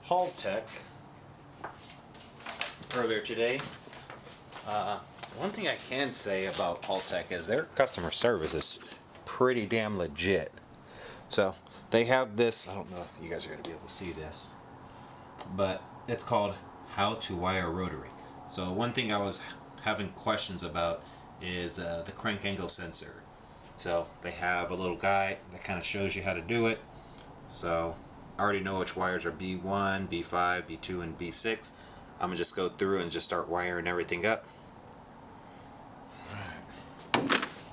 Haltech earlier today. One thing I can say about Haltech is their customer service is pretty damn legit. So they have this, I don't know if you guys are going to be able to see this, but it's called How to Wire Rotary. So one thing I was having questions about is the crank angle sensor. So they have a little guide that kind of shows you how to do it. So I already know which wires are B1, B5, B2, and B6. I'm going to just go through and just start wiring everything up.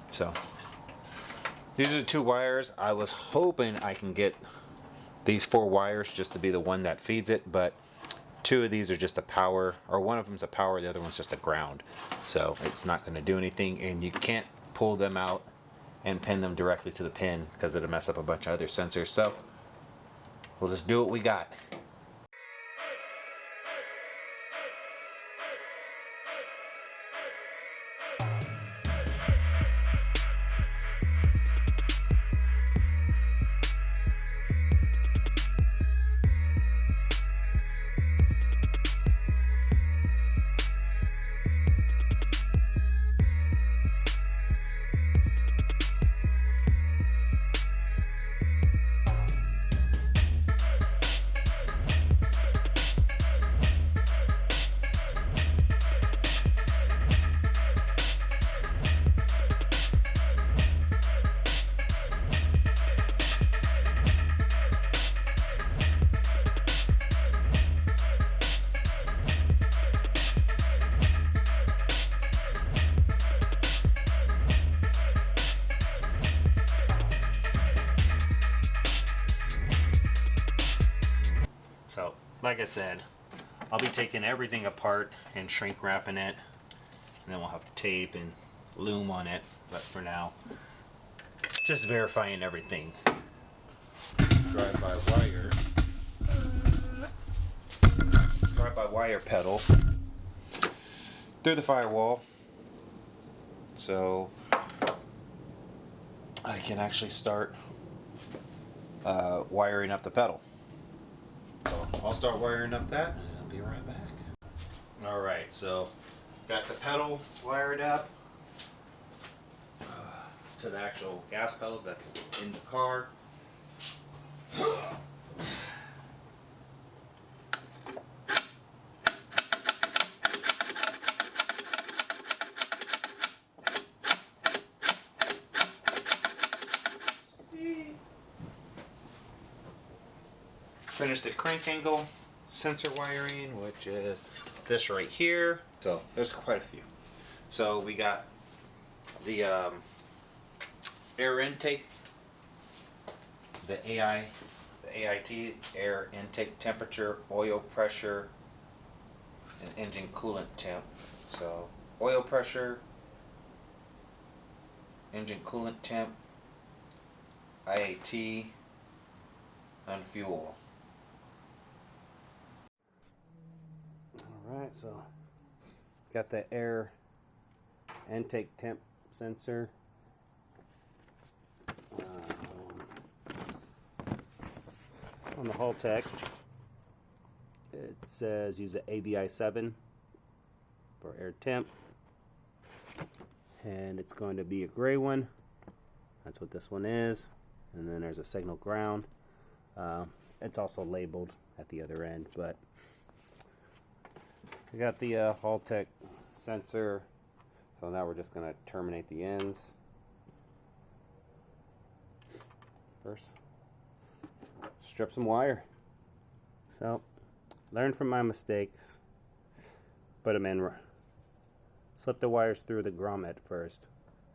So these are the two wires. I was hoping I can get these 4 wires just to be the one that feeds it, but 2 of these are just a power, or one of them's a power, the other one's just a ground. So it's not going to do anything, and you can't pull them out and pin them directly to the pin because it'll mess up a bunch of other sensors. So we'll just do what we got. So, like I said, I'll be taking everything apart and shrink wrapping it, and then we'll have tape and loom on it, but for now, just verifying everything. Drive-by wire pedal through the firewall, so I can actually start wiring up the pedal. So I'll start wiring up that and I'll be right back. Alright, so got the pedal wired up to the actual gas pedal that's in the car. Finished the crank angle sensor wiring, which is this right here. So there's quite a few. So we got the air intake, the AIT, air intake temperature, oil pressure, and engine coolant temp. So oil pressure, engine coolant temp, IAT, and fuel. Alright, so got the air intake temp sensor. On the Haltech, it says use the RX-7 for air temp, and it's going to be a gray one. That's what this one is, and then there's a signal ground. It's also labeled at the other end, but we got the Haltech sensor, so now we're just going to terminate the ends first. Strip some wire. So, learn from my mistakes. Put them in. Slip the wires through the grommet first,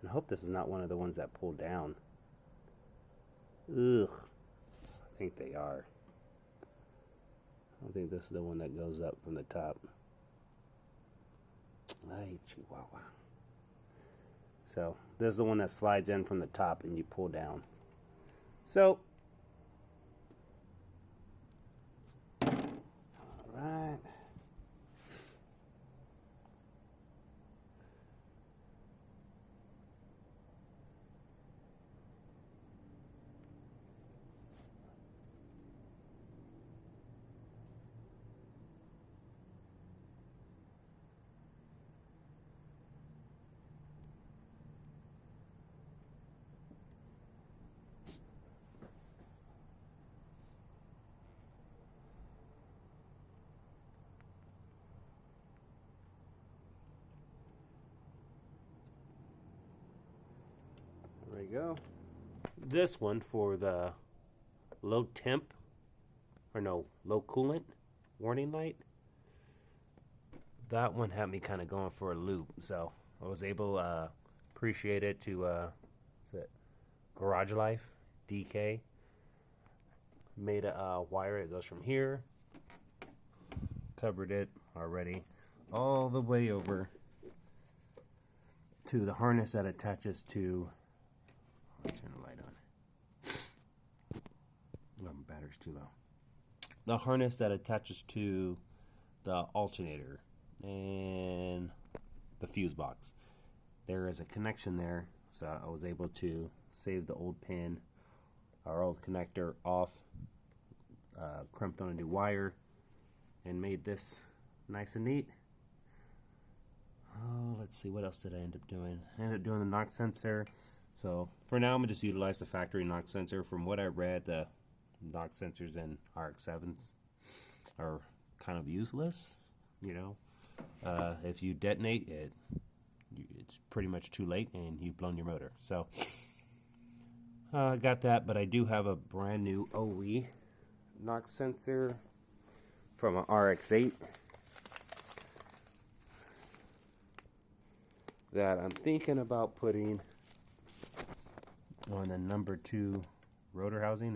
and hope this is not one of the ones that pull down. Ugh, I think they are. I don't think this is the one that goes up from the top. Ay, chihuahua. So, this is the one that slides in from the top and you pull down. So, alright. There you go. This one for the low temp, or no, low coolant warning light. That one had me kind of going for a loop, so I was able to appreciate it to what's it? Garage Life DK. Made a wire. It goes from here, covered it already, all the way over to the harness that attaches to. Let's turn the light on. Oh, my battery's too low. The harness that attaches to the alternator and the fuse box. There is a connection there, so I was able to save the old pin, our old connector off, crimped on a new wire, and made this nice and neat. Oh, let's see, what else did I end up doing? I ended up doing the knock sensor. So for now, I'm going to just utilize the factory knock sensor. From what I read, the knock sensors in RX-7s are kind of useless, you know. If you detonate it, it's pretty much too late and you've blown your motor. So I got that, but I do have a brand new OE knock sensor from an RX-8 that I'm thinking about putting on the number 2 rotor housing.